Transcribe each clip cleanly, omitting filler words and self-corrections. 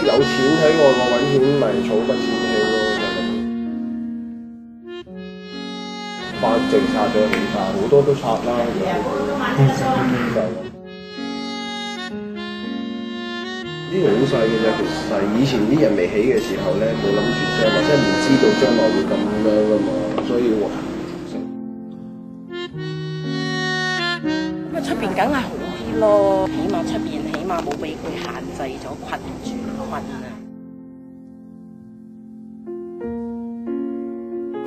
有錢喺外國揾錢，咪儲筆錢起咯，就咁。法政拆咗起晒，好多都拆啦，就呢度好細嘅啫，其實以前啲人未起嘅時候咧，冇諗住啫，或者唔知道將來會咁樣噶嘛，所以話咁啊出邊梗係好啲咯，起碼出邊冇俾佢限制咗困啊！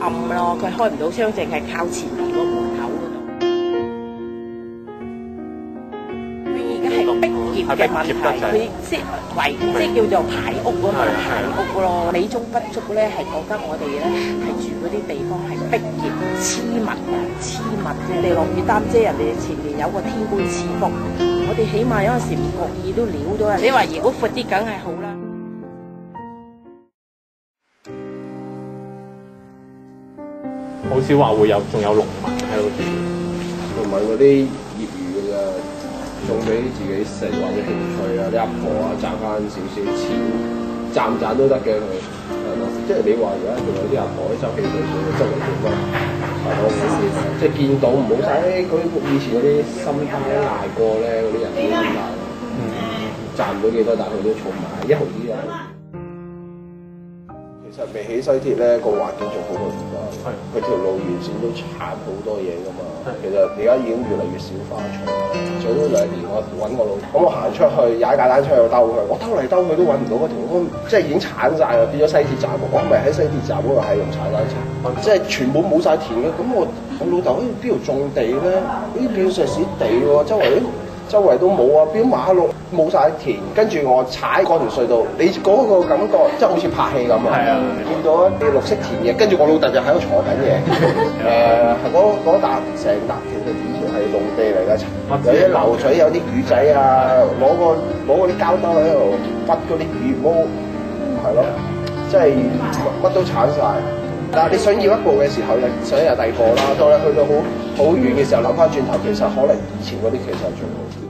暗咯，佢開唔到窗，淨係靠前面個門口嗰度。佢而家係逼業嘅問題，佢即叫做排屋嗰度排屋咯。美中不足咧，係覺得我哋咧係住嗰啲地方係逼業黐密啫。你落雨擔遮，人哋前面有個天官賜福。我哋起碼有陣時唔覺意都撩到啊！你話如果闊啲，梗係好啦。好少話會仲有農民喺度住，農民嗰啲業餘嘅啫，種俾自己食或者興趣啊，啲阿婆啊賺翻少少錢，賺唔賺都得嘅佢，係咯。即係你話而家仲有啲阿婆啲周幾歲周圍做乜？係咯，即係見到唔好晒佢以前嗰啲心態捱過咧，嗰啲人啲心態咯，賺唔到幾多，但係佢都儲埋一毫子啊！其實未起西鐵咧，個環境仲好過而家。佢條路沿線都鏟好多嘢噶嘛。其實而家已經越嚟越少花草。早2年我揾我老，咁我行出去踩架單車去兜佢，我兜嚟兜去都揾唔到嗰條，即係已經鏟晒啦，變咗西鐵站。我唔係喺西鐵站嗰度係用踩單車，即係全部冇晒田嘅。咁我老豆邊度種地咧？呢啲變石屎地喎，周圍都冇啊，變馬路冇晒田，跟住我踩嗰條隧道，你嗰個感覺即係好似拍戲咁啊！見到一啲綠色田野，跟住我老豆就喺度坐緊嘢，係嗰笪成笪其實以前係農地嚟嘅，有啲流水，有啲魚仔啊，攞嗰啲膠兜喺度剝嗰啲魚毛，係咯，即係乜都鏟晒。但係你想要一步嘅時候，又想有第二個啦。當你去到好遠嘅時候，諗翻轉頭，其實可能以前嗰啲其實係最好。